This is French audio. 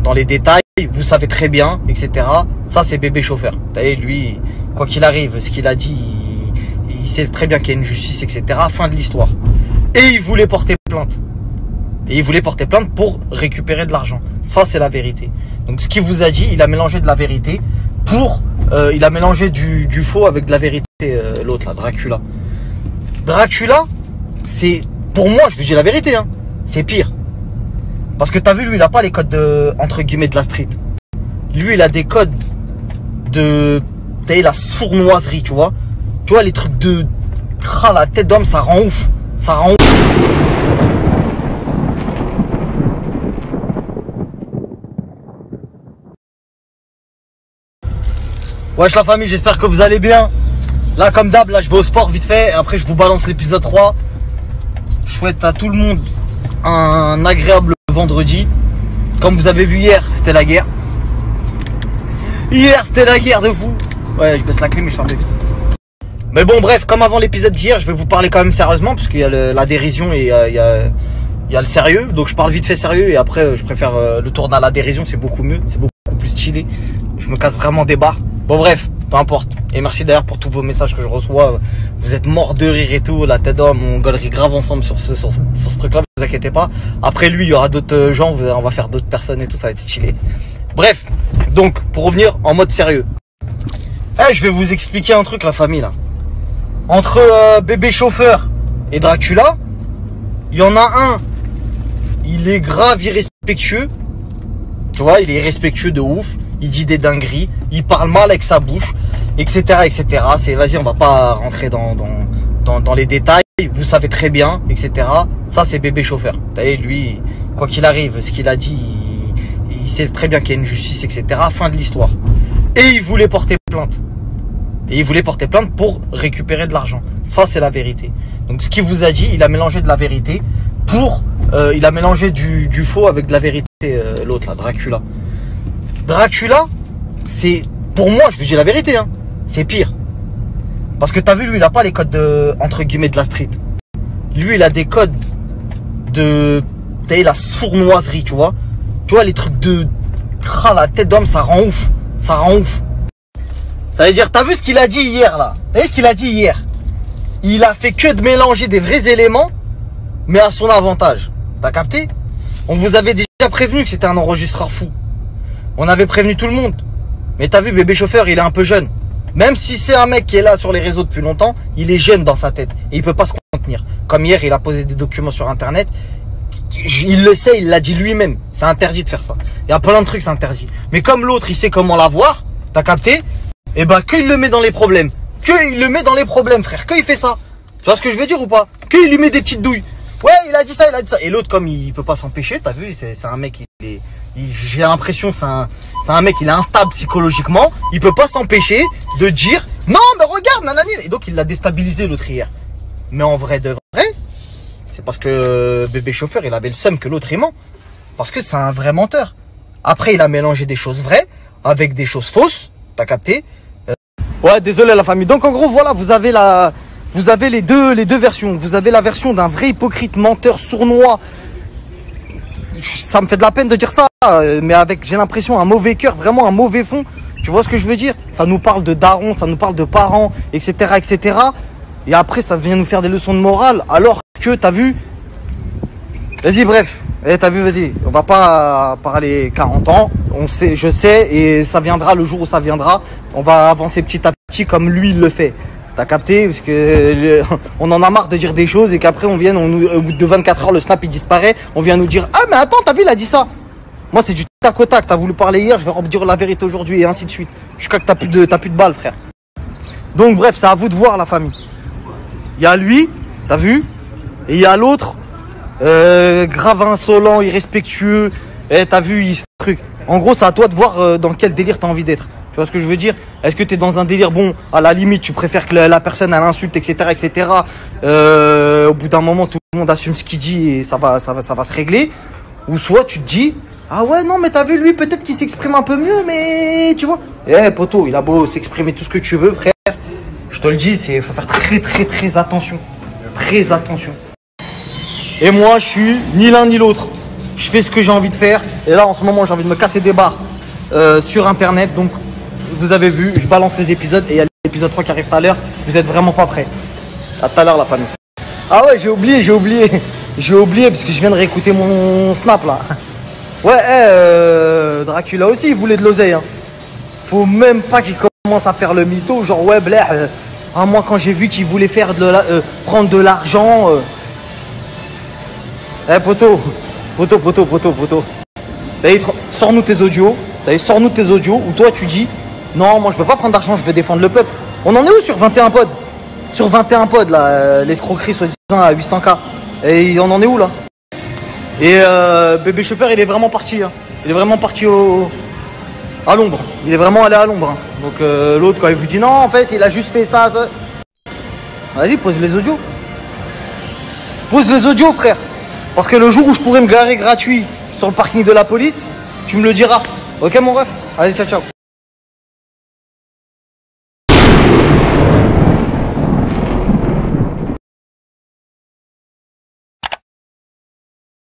dans les détails, vous savez très bien, etc. Ça, c'est bébé chauffeur. Vous savez, lui, quoi qu'il arrive, ce qu'il a dit, il sait très bien qu'il y a une justice, etc. Fin de l'histoire. Et il voulait porter plainte. Et il voulait porter plainte pour récupérer de l'argent. Ça, c'est la vérité. Donc, ce qu'il vous a dit, il a mélangé de la vérité pour... il a mélangé du faux avec de la vérité, l'autre, là, Dracula. Dracula, c'est... Pour moi, je vous dis la vérité, hein, c'est pire. Parce que t'as vu, lui, il a pas les codes de... Entre guillemets, de la street. Lui, il a des codes de... T'as vu, la sournoiserie, tu vois. Tu vois, les trucs de... Ah, la tête d'homme, ça rend ouf. Ça rend ouf. Wesh la famille, j'espère que vous allez bien. Là comme d'hab, là je vais au sport vite fait. Et après je vous balance l'épisode 3. Je souhaite à tout le monde un agréable vendredi. Comme vous avez vu hier, c'était la guerre. Hier c'était la guerre de fou. Ouais, je baisse la clim et je ferme les vitres. Mais bon bref, comme avant l'épisode d'hier, je vais vous parler quand même sérieusement. Parce qu'il y a la dérision et il y a le sérieux. Donc je parle vite fait sérieux. Et après je préfère le tourner à la dérision, c'est beaucoup mieux. C'est beaucoup plus stylé. Je me casse vraiment des barres. Bon bref, peu importe. Et merci d'ailleurs pour tous vos messages que je reçois. Vous êtes morts de rire et tout. La tête d'homme, on galerie grave ensemble sur ce truc-là. Vous inquiétez pas. Après lui, il y aura d'autres gens. On va faire d'autres personnes et tout. Ça va être stylé. Bref, donc pour revenir en mode sérieux. Je vais vous expliquer un truc, la famille là. Entre bébé chauffeur et Dracula, il y en a un. Il est grave irrespectueux. Tu vois, il est irrespectueux de ouf. Il dit des dingueries, il parle mal avec sa bouche, etc., etc. C'est, vas-y, on va pas rentrer dans les détails. Vous savez très bien, etc. Ça, c'est bébé chauffeur. Vous savez, lui, quoi qu'il arrive, ce qu'il a dit, il sait très bien qu'il y a une justice, etc. Fin de l'histoire. Et il voulait porter plainte. Et il voulait porter plainte pour récupérer de l'argent. Ça, c'est la vérité. Donc, ce qu'il vous a dit, il a mélangé de la vérité pour... il a mélangé du faux avec de la vérité, l'autre, là, Dracula. Dracula, c'est... Pour moi, je vous dis la vérité, hein, c'est pire. Parce que t'as vu, lui, il a pas les codes de... Entre guillemets, de la street. Lui, il a des codes de... T'as vu, la sournoiserie, tu vois. Tu vois, les trucs de... Ah, la tête d'homme, ça rend ouf. Ça rend ouf. Ça veut dire, t'as vu ce qu'il a dit hier, là? T'as vu ce qu'il a dit hier? Il a fait que de mélanger des vrais éléments, mais à son avantage. T'as capté? On vous avait déjà prévenu que c'était un enregistreur fou. On avait prévenu tout le monde. Mais t'as vu, bébé chauffeur, il est un peu jeune. Même si c'est un mec qui est là sur les réseaux depuis longtemps, il est jeune dans sa tête. Et il peut pas se contenir. Comme hier, il a posé des documents sur Internet. Il le sait, il l'a dit lui-même. C'est interdit de faire ça. Il y a plein de trucs, c'est interdit. Mais comme l'autre, il sait comment l'avoir, t'as capté? Et bah, qu'il le met dans les problèmes. Qu'il le met dans les problèmes, frère. Qu'il fait ça. Tu vois ce que je veux dire ou pas? Qu'il lui met des petites douilles. Ouais, il a dit ça, il a dit ça. Et l'autre, comme il peut pas s'empêcher, t'as vu, c'est un mec, j'ai l'impression, c'est un mec, il est instable psychologiquement. Il peut pas s'empêcher de dire, non, mais regarde, nanani. Et donc, il l'a déstabilisé l'autre hier. Mais en vrai de vrai, c'est parce que bébé chauffeur, il avait le seum que l'autre, il ment. Parce que c'est un vrai menteur. Après, il a mélangé des choses vraies avec des choses fausses. T'as capté? Ouais, désolé la famille. Donc, en gros, voilà, vous avez les deux versions. Vous avez la version d'un vrai hypocrite, menteur, sournois. Ça me fait de la peine de dire ça, mais avec, j'ai l'impression, un mauvais cœur, vraiment un mauvais fond. Tu vois ce que je veux dire? Ça nous parle de darons, ça nous parle de parents, etc., etc. Et après, ça vient nous faire des leçons de morale, alors que, t'as vu... Vas-y, bref. T'as vu, vas-y. On va pas parler 40 ans. On sait, je sais, et ça viendra le jour où ça viendra. On va avancer petit à petit comme lui, il le fait. T'as capté? Parce que on en a marre de dire des choses et qu'après on vienne, au bout de 24 heures, le snap il disparaît. On vient nous dire, ah mais attends, t'as vu, il a dit ça. Moi c'est du tac au tac. T'as voulu parler hier, je vais redire la vérité aujourd'hui et ainsi de suite. Jusqu'à que t'as plus de balles, frère. Donc bref, c'est à vous de voir la famille. Il y a lui, t'as vu? Et il y a l'autre, grave insolent, irrespectueux. T'as vu, il se truc. En gros, c'est à toi de voir dans quel délire t'as envie d'être. Tu vois ce que je veux dire? Est-ce que tu es dans un délire, bon, à la limite, tu préfères que la personne, elle insulte, etc., etc. Au bout d'un moment, tout le monde assume ce qu'il dit et ça va se régler. Ou soit tu te dis, ah ouais, non, mais t'as vu, lui, peut-être qu'il s'exprime un peu mieux, mais tu vois. Poto, il a beau s'exprimer tout ce que tu veux, frère. Je te le dis, faut faire très, très, très attention. Très attention. Et moi, je suis ni l'un ni l'autre. je fais ce que j'ai envie de faire. Et là, en ce moment, j'ai envie de me casser des barres sur Internet. Donc, vous avez vu, je balance les épisodes et il y a l'épisode 3 qui arrive tout à l'heure. Vous êtes vraiment pas prêts. À tout à l'heure, la famille. Ah ouais, j'ai oublié. J'ai oublié parce que je viens de réécouter mon snap là. Ouais, Dracula aussi, il voulait de l'oseille. Hein. Faut même pas qu'il commence à faire le mytho. Genre, ouais, Blair, moi quand j'ai vu qu'il voulait faire prendre de l'argent. Poto. Sors-nous tes audios. Sors-nous tes audios où toi tu dis non, moi je veux pas prendre d'argent, je veux défendre le peuple. On en est où sur 21 pods? Sur 21 pods là, l'escroquerie soi-disant à 800K. Et on en est où là? Et bébé chauffeur il est vraiment parti. Hein. Il est vraiment parti à l'ombre. Il est vraiment allé à l'ombre. Hein. Donc l'autre quand il vous dit non en fait il a juste fait ça. Vas-y pose les audios. Pose les audios frère. Parce que le jour où je pourrais me garer gratuit sur le parking de la police, tu me le diras. Ok mon ref? Allez ciao ciao.